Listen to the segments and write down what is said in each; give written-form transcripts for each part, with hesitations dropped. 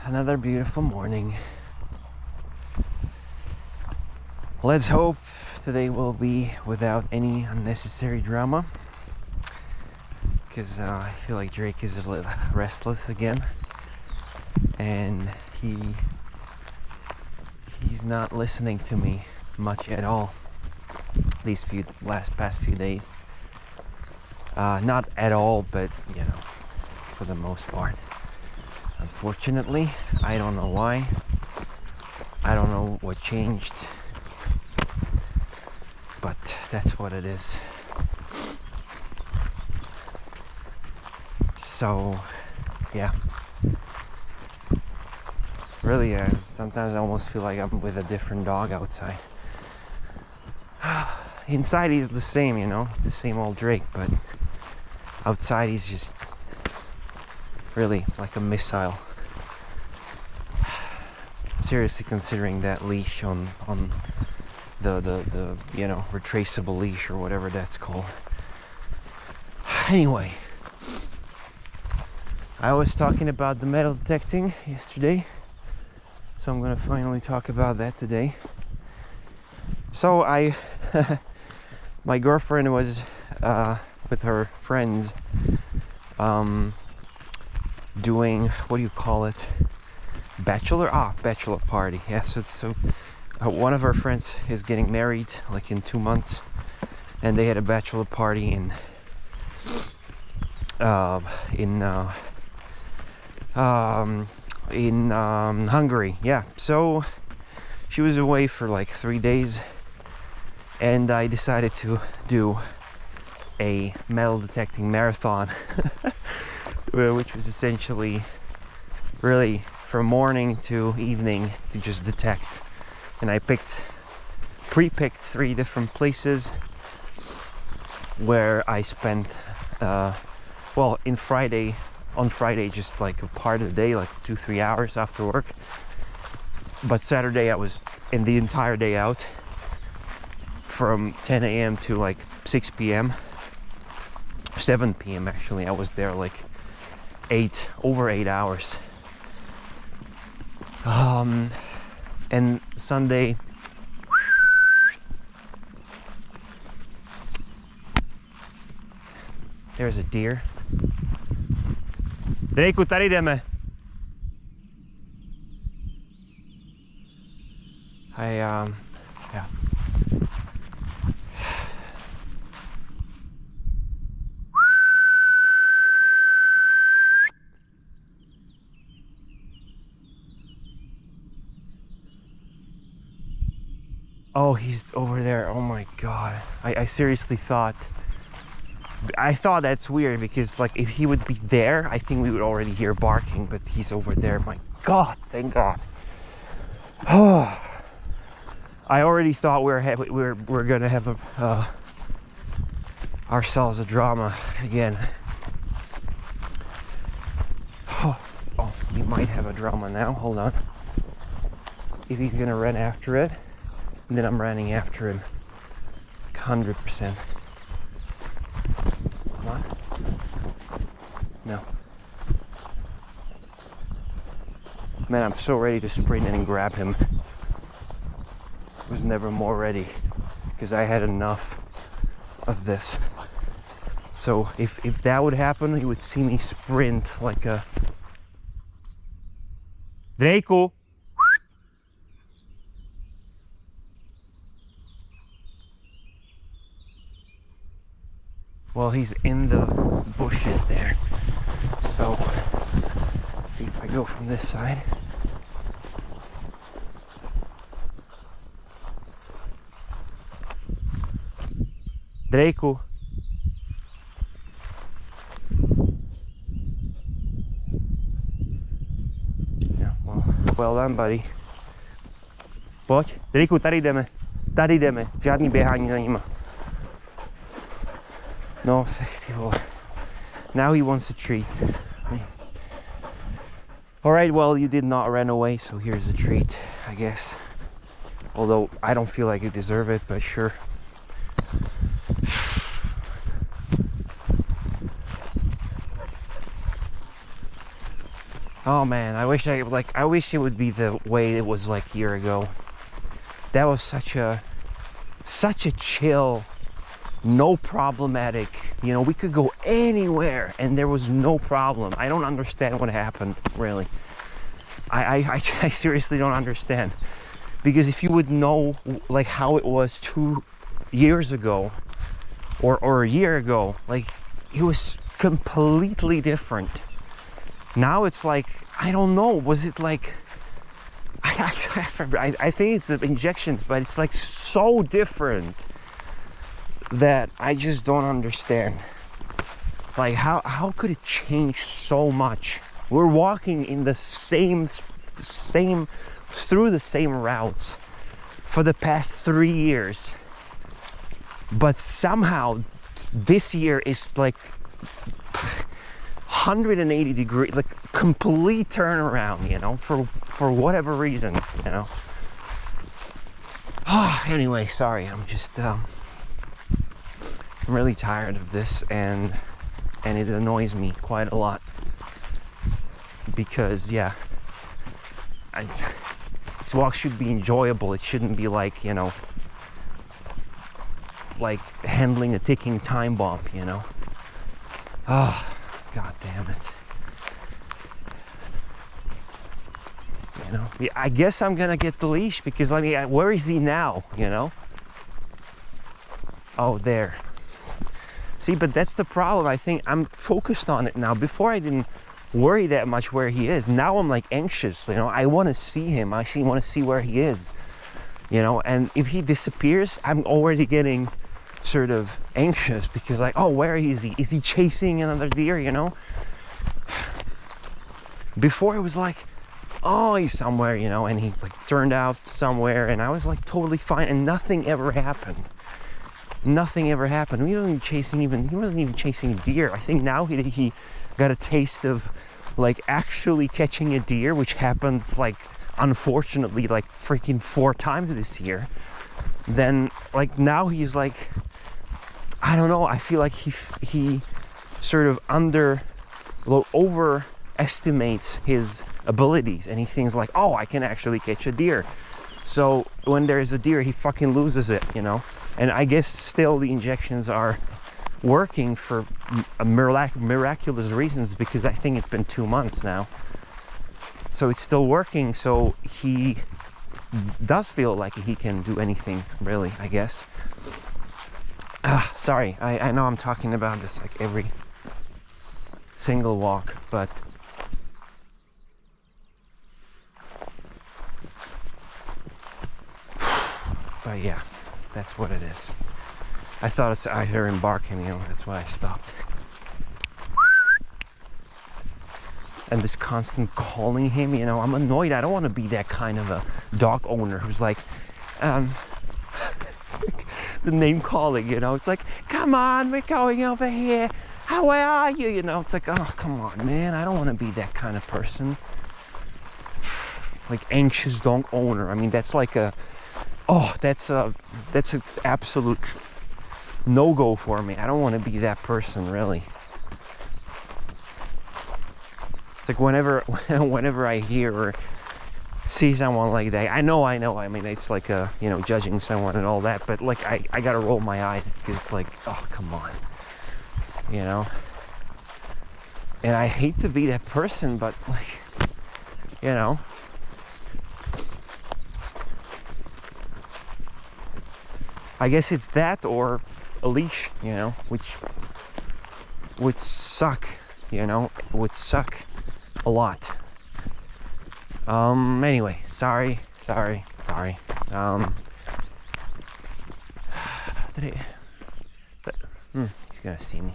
Another beautiful morning. Let's hope today will be without any unnecessary drama, because I feel like Drake is a little restless again, and he's not listening to me much at all these past few days. Not at all, but for the most part. Unfortunately, I don't know why. I don't know what changed, but that's what it is. So, yeah. Really, sometimes I almost feel like I'm with a different dog outside. Inside he's the same, he's the same old Drake, but outside he's just really like a missile. Seriously considering that leash on the retraceable leash or whatever that's called. Anyway, I was talking about the metal detecting yesterday, so I'm gonna finally talk about that today. So my girlfriend was with her friends doing, what do you call it, bachelor party. Yes, one of her friends is getting married like in 2 months, and they had a bachelor party in Hungary. Yeah, so she was away for like 3 days, and I decided to do a metal detecting marathon, which was essentially really from morning to evening to just detect. And I pre-picked 3 different places where I spent on Friday just like a part of the day, like 2-3 hours after work. But Saturday I was in the entire day out from 10 a.m. to like 6 p.m. 7 p.m. actually. I was there like over 8 hours. And Sunday, there's a deer. Dreiku, tady jdeme. Yeah. Oh, he's over there. Oh my god. I seriously thought that's weird, because like if he would be there, I think we would already hear barking, but he's over there. My god, thank god. Oh, I already thought we're gonna have ourselves a drama again. Oh, we might have a drama now. Hold on. If he's gonna run after it, and then I'm running after him, like 100%. Come on. No. Man, I'm so ready to sprint and grab him. I was never more ready, because I had enough of this. So if that would happen, you would see me sprint like a Draco. Well, he's in the bushes there. So if I go from this side, Draco. Yeah, well done, buddy. Pojď, Draco, tady jdeme, žádný běhání za nima. No, ty vole. Now he wants a treat. Alright, well, you did not run away, so here's a treat, I guess. Although I don't feel like you deserve it, but sure. Oh man, I wish it would be the way it was like a year ago. That was such a chill, no problematic, you know, we could go anywhere and there was no problem. I don't understand what happened, really. I seriously don't understand. Because if you would know like how it was 2 years ago or a year ago, like it was completely different. Now it's like, I don't know, was it like, I think it's the injections, but it's like so different that I just don't understand. Like how could it change so much? We're walking in the same through the same routes for the past 3 years, but somehow this year is like 180 degree, like complete turnaround, you know, for whatever reason, you know. Anyway, sorry, I'm just I'm really tired of this, and it annoys me quite a lot because, yeah, this walk should be enjoyable. It shouldn't be like, you know, like handling a ticking time bomb, you know. God damn it. You know, yeah, I guess I'm gonna get the leash because, I mean, where is he now, you know? Oh, there. See, but that's the problem. I think I'm focused on it now. Before I didn't worry that much where he is. Now I'm like anxious, you know. I want to see him. I actually want to see where he is, you know. And if he disappears, I'm already getting sort of anxious because, like, oh, where is he? Is he chasing another deer, you know? Before it was like, oh, he's somewhere, you know, and he like turned out somewhere, and I was like totally fine, and nothing ever happened. Nothing ever happened. He wasn't even chasing deer. I think now he got a taste of like actually catching a deer, which happened like unfortunately like freaking 4 times this year. Then like now he's like, I don't know, I feel like he sort of overestimates his abilities, and he thinks like, oh, I can actually catch a deer. So when there's a deer, he fucking loses it, you know. And I guess still the injections are working for miraculous reasons, because I think it's been 2 months now. So it's still working, so he does feel like he can do anything, really, I guess. Sorry, I know I'm talking about this like every single walk, but yeah, that's what it is. I thought I heard him barking, you know, that's why I stopped. And this constant calling him, you know, I'm annoyed. I don't want to be that kind of a dog owner who's like, the name calling, you know. It's like, come on, we're going over here. How are you? You know, it's like, oh, come on, man. I don't want to be that kind of person. Like anxious dog owner. I mean, that's like that's a absolute no-go for me. I don't want to be that person, really. It's like whenever I hear or see someone like that, I know. I mean, it's like you know, judging someone and all that, but like I gotta roll my eyes because it's like, oh, come on, you know. And I hate to be that person, but like, you know. I guess it's that or a leash, you know, which would suck, you know, would suck a lot. Anyway, sorry. He's gonna see me.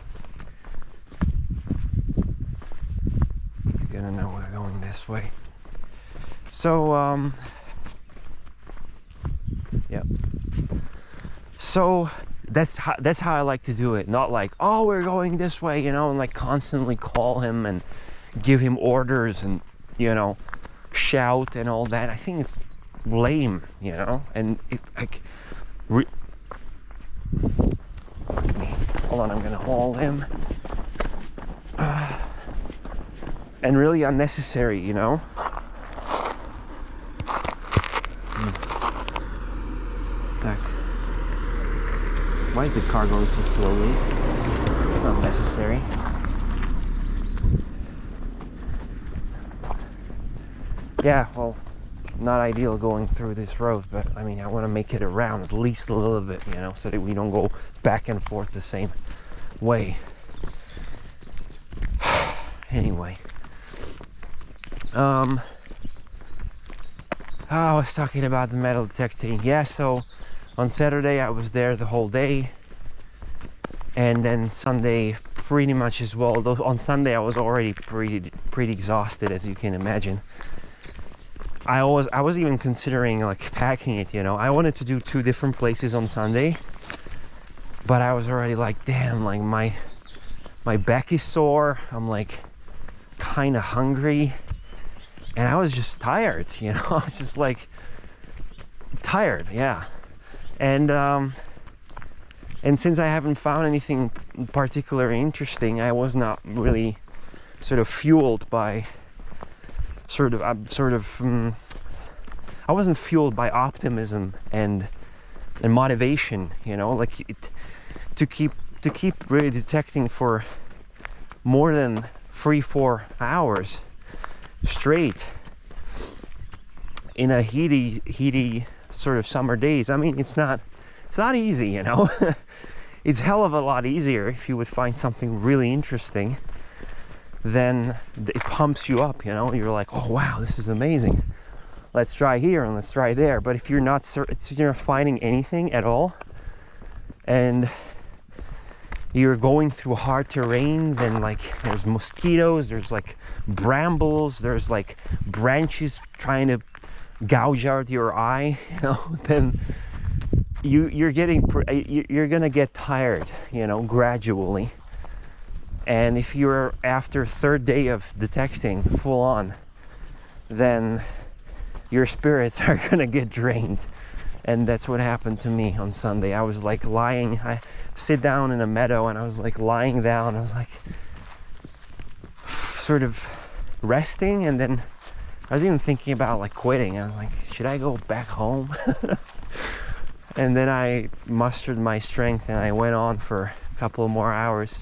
He's gonna know we're going this way. So, yep. So that's how I like to do it. Not like, oh, we're going this way, you know, and like constantly call him and give him orders and, you know, shout and all that. I think it's lame, you know. And it like hold on, I'm gonna haul him. and really unnecessary, you know. Back. Why is the car going so slowly? It's not necessary. Yeah, well, not ideal going through this road, but I mean, I want to make it around at least a little bit, you know, so that we don't go back and forth the same way. Anyway, I was talking about the metal detecting. Yeah, so on Saturday I was there the whole day, and then Sunday pretty much as well. Though on Sunday I was already pretty exhausted, as you can imagine. I was even considering like packing it, you know. I wanted to do 2 different places on Sunday, but I was already like, damn, like my back is sore. I'm like kind of hungry, and I was just tired, you know. I was just like tired, yeah. And since I haven't found anything particularly interesting, I was not really sort of fueled by I wasn't fueled by optimism and motivation, you know, like to keep really detecting for more than 3-4 hours straight in a heaty sort of summer days. I mean, it's not easy, you know. It's hell of a lot easier if you would find something really interesting. Then it pumps you up, you know. You're like, oh wow, this is amazing, let's try here and let's try there. But if you're not finding anything at all, and you're going through hard terrains, and like there's mosquitoes, there's like brambles, there's like branches trying to gouge out your eye, you know, then you're gonna get tired, you know, gradually. And if you're after 3rd day of detecting full on, then your spirits are gonna get drained. And that's what happened to me on Sunday. I was like I sit down in a meadow, and I was like lying down. I was like sort of resting, and then I was even thinking about like quitting. I was like, should I go back home? And then I mustered my strength and I went on for a couple of more hours.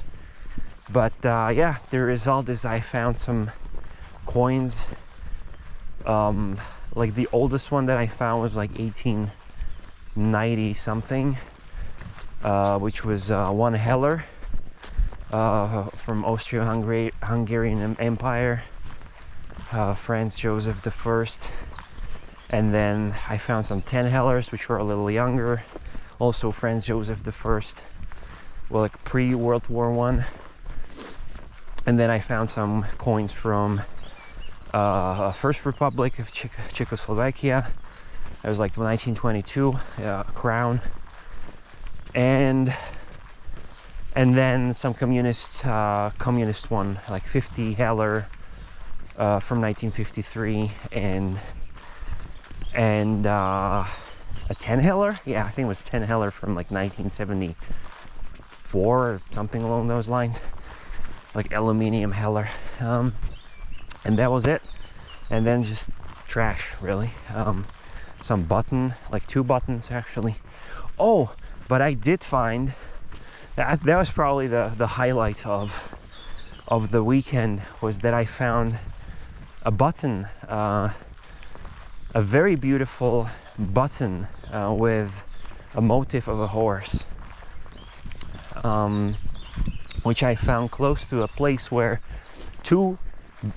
But yeah, the result is I found some coins. Like the oldest one that I found was like 1890 something, which was 1 heller from Austro-Hungarian Empire, Franz Joseph I. And then I found some 10 hellers, which were a little younger, also Franz Joseph I, well, like pre-World War I. And then I found some coins from First Republic of Czechoslovakia. It was like 1922, a crown. And then some communist one, like 50 heller from 1953, and a 10 heller. Yeah, I think it was 10 heller from like 1974 or something along those lines, like aluminium heller. And that was it. And then just trash, really. Some button, like 2 buttons actually. Oh, but I did find that was probably the highlight of the weekend, was that I found a button, a very beautiful button with a motif of a horse, which I found close to a place where 2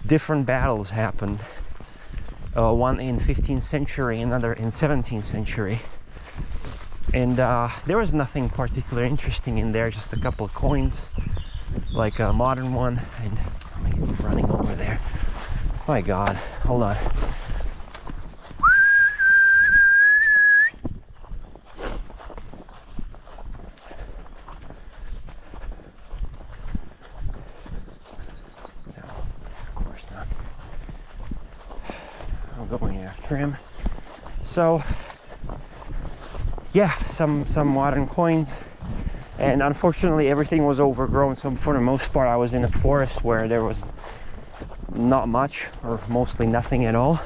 different battles happened, one in 15th century, another in 17th century. And there was nothing particularly interesting in there, just a couple of coins, like a modern one. And he's running over there. My God, hold on. Going after him. So yeah, some modern coins, and unfortunately everything was overgrown. So for the most part I was in a forest where there was not much, or mostly nothing at all.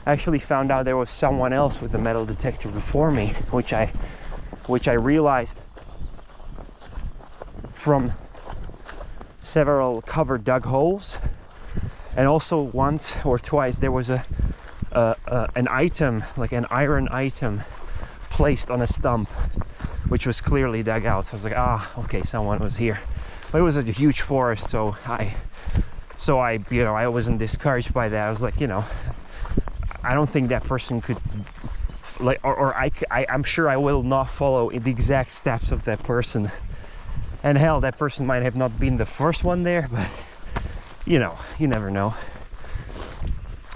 I actually found out there was someone else with a metal detector before me, which I realized from several covered dug holes, and also once or twice there was an item, like an iron item, placed on a stump, which was clearly dug out. So I was like, okay, someone was here. But it was a huge forest, so I I wasn't discouraged by that. I was like, I don't think that person could, like, I'm sure I will not follow the exact steps of that person. And hell, that person might have not been the first one there, but you never know.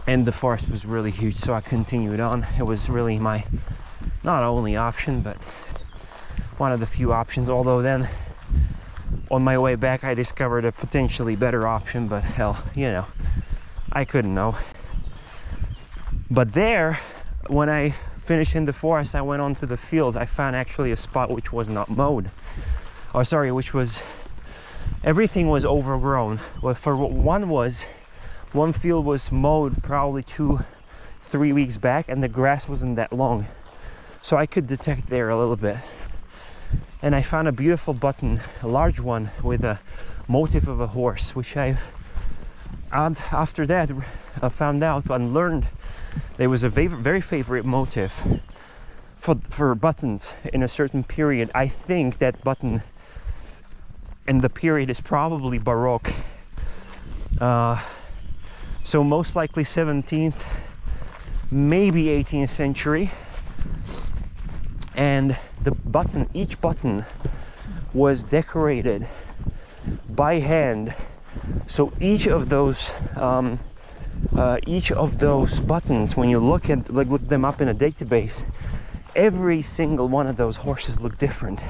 And the forest was really huge, so I continued on. It was really my not only option, but one of the few options. Although then on my way back I discovered a potentially better option, but hell, I couldn't know. But there, when I finished in the forest, I went on to the fields. I found actually a spot which was not mowed. Or sorry, everything was overgrown. Well, for one field was mowed probably 2-3 weeks back, and the grass wasn't that long. So I could detect there a little bit. And I found a beautiful button, a large one, with a motif of a horse, which after that I found out and learned there was a very favorite motif for buttons in a certain period. I think that button and the period is probably Baroque. So most likely 17th, maybe 18th century. And each button was decorated by hand. So each of those buttons, when you look them up in a database, every single one of those horses look different.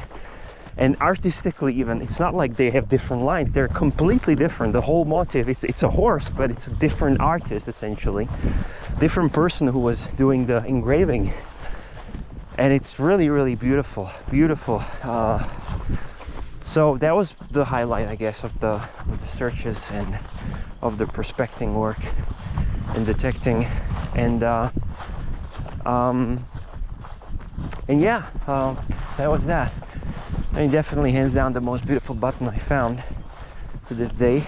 And artistically even, it's not like they have different lines, they're completely different. The whole motif, it's a horse, but it's a different artist essentially. Different person who was doing the engraving. And it's really, really beautiful. So that was the highlight, I guess, of the searches and of the prospecting work and detecting. And yeah, that was that. I mean, definitely hands down the most beautiful button I found to this day.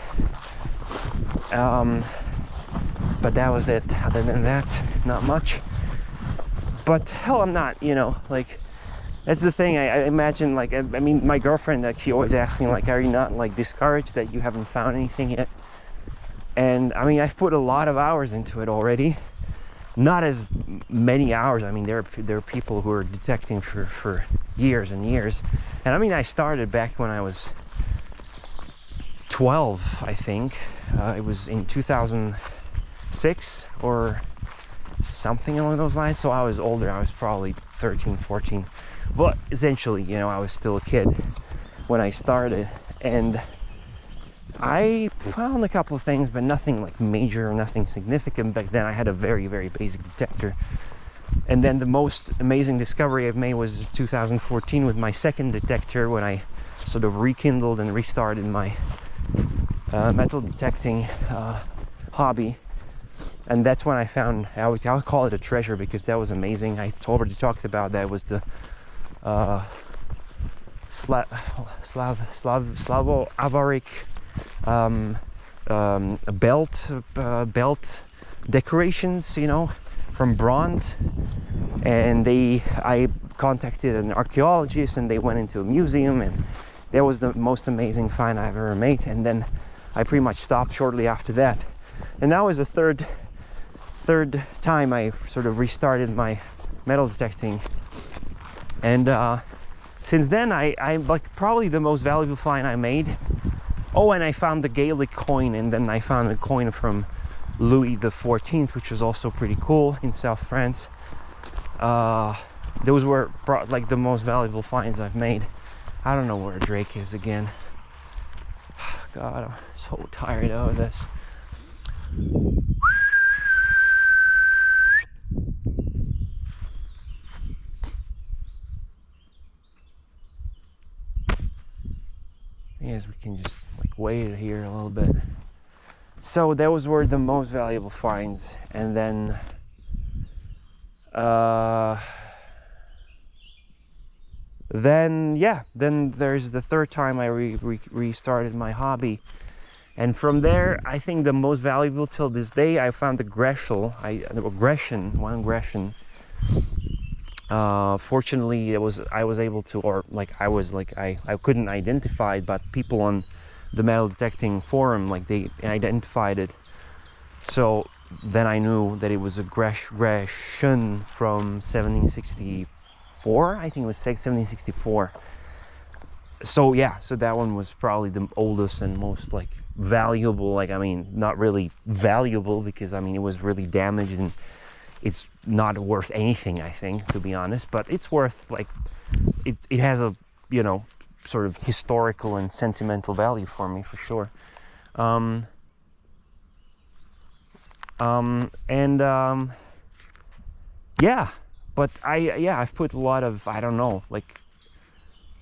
But that was it. Other than that, not much. But hell, I'm not, like, that's the thing. I imagine, like, I mean, my girlfriend, like, she always asks me, like, are you not, like, discouraged that you haven't found anything yet? And I mean, I've put a lot of hours into it already. Not as many hours. I mean, there are people who are detecting for years and years. And I mean, I started back when I was 12, I think. It was in 2006 or something along those lines. So I was older. I was probably 13, 14. But essentially, I was still a kid when I started. And I found a couple of things, but nothing like major, nothing significant. Back then I had a very, very basic detector. And then the most amazing discovery I've made was 2014 with my second detector, when I sort of rekindled and restarted my metal detecting hobby. And that's when I found, I'll call it a treasure, because that was amazing. I already talked about that. It was the Slavo-Avaric belt decorations, from bronze. And I contacted an archaeologist, and they went into a museum, and that was the most amazing find I've ever made. And then I pretty much stopped shortly after that. And that was the third time I sort of restarted my metal detecting. And since then, I like, probably the most valuable find I made. Oh, and I found the Gaelic coin, and then I found a coin from Louis XIV, which was also pretty cool, in South France. Those were like the most valuable finds I've made. I don't know where Drake is again. God, I'm so tired of this. I guess we can just like wait here a little bit. So those were the most valuable finds. And then then there's the third time I restarted my hobby. And from there, I think the most valuable till this day, I found the Greshel, one Gresham. Fortunately, I was able to, or like I couldn't identify it, but people on the metal detecting forum, like they identified it. So then I knew that it was a Gresham from 1764. I think it was 1764. So yeah, so that one was probably the oldest and most like valuable. Like, I mean, not really valuable because I mean it was really damaged and it's not worth anything, I think, to be honest, but it's worth, like, it has a, you know, sort of historical and sentimental value for me, for sure. Yeah, but I've put a lot of, I don't know, like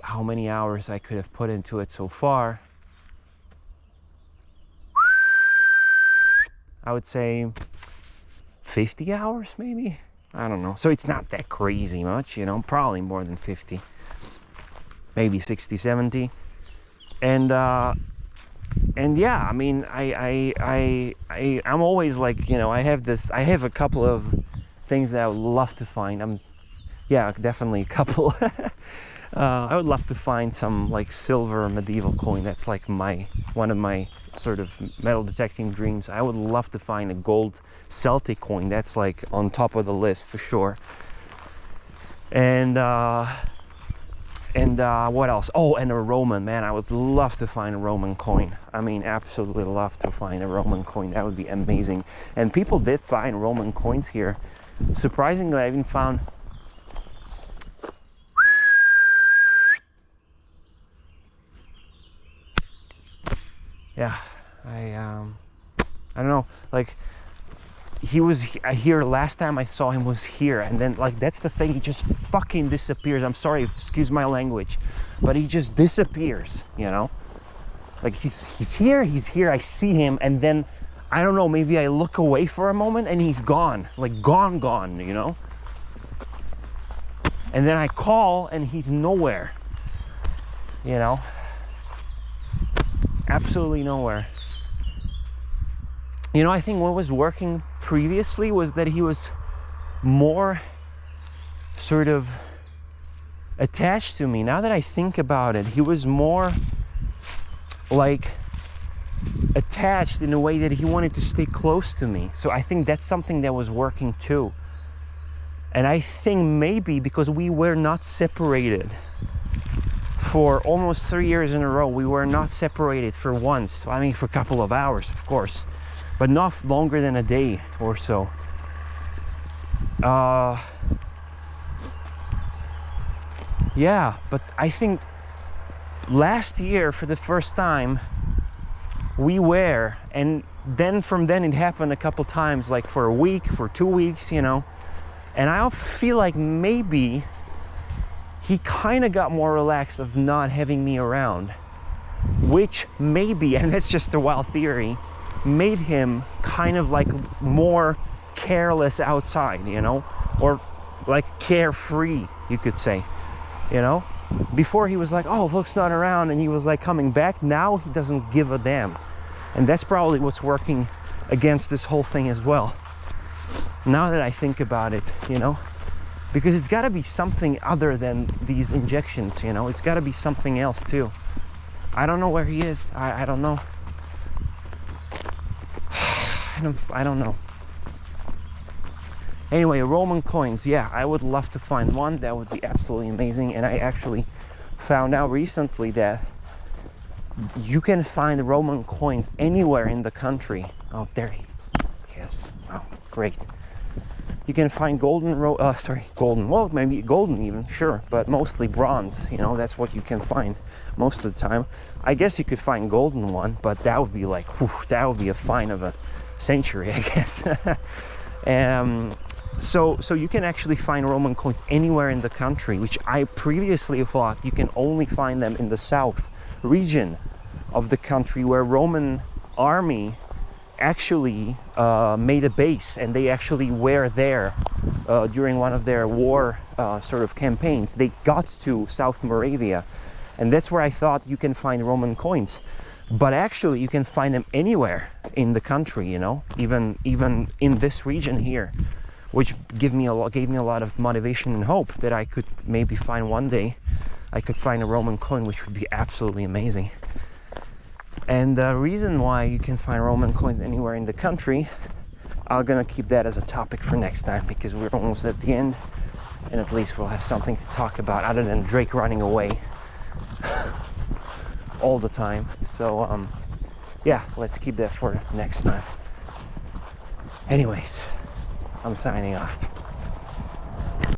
how many hours I could have put into it so far. I would say 50 hours maybe, I don't know. So it's not that crazy much, you know, probably more than 50, maybe 60, 70. And yeah, I mean, I'm always like, you know, I have a couple of things that I would love to find. Definitely a couple. I would love to find some like silver medieval coin. That's like one of my sort of metal detecting dreams. I would love to find a gold Celtic coin. That's like on top of the list for sure. And what else? Oh, and a Roman, man. I would love to find a Roman coin. I mean, absolutely love to find a Roman coin. That would be amazing. And people did find Roman coins here. Surprisingly, I even found I don't know, like he was here last time I saw him was here, and then like that's the thing, he just fucking disappears. I'm sorry, excuse my language, but he just disappears, you know, like he's here, I see him, and then I don't know, maybe I look away for a moment and he's gone, like gone, you know, and then I call and he's nowhere, you know, absolutely nowhere. You know, I think what was working previously was that he was more sort of attached to me. Now that I think about it, he was more like attached in a way that he wanted to stay close to me. So I think that's something that was working too. And I think maybe because we were not separated for almost 3 years in a row, we were not separated for once. I mean, for a couple of hours, of course, but not longer than a day or so. Yeah, but I think last year for the first time we were, and then from then it happened a couple times, like for a week, for 2 weeks, you know, and I feel like maybe he kind of got more relaxed of not having me around, which maybe, and that's just a wild theory, made him kind of like more careless outside, you know, or like carefree, you could say, you know. Before he was like, oh, Vok's not around, and he was like coming back. Now he doesn't give a damn, and that's probably what's working against this whole thing as well, now that I think about it, you know, because it's got to be something other than these injections, you know. It's got to be something else too. I don't know where he is. I don't know. I don't know. Anyway, Roman coins, yeah, I would love to find one. That would be absolutely amazing. And I actually found out recently that you can find Roman coins anywhere in the country. Oh, there he is. Oh, great. You can find golden, well, maybe golden even, sure, but mostly bronze, you know, that's what you can find most of the time. I guess you could find golden one, but that would be like, whew, that would be a find of a century, I guess. So you can actually find Roman coins anywhere in the country, which I previously thought you can only find them in the south region of the country, where Roman army actually made a base, and they actually were there during one of their war sort of campaigns. They got to South Moravia, and that's where I thought you can find Roman coins. But actually you can find them anywhere in the country, you know, even in this region here, which gave me a lot of motivation and hope that I could maybe find one day, I could find a Roman coin, which would be absolutely amazing. And the reason why you can find Roman coins anywhere in the country, I'm gonna keep that as a topic for next time, because we're almost at the end, and at least we'll have something to talk about other than Drake running away all the time. So yeah, let's keep that for next time. Anyways, I'm signing off.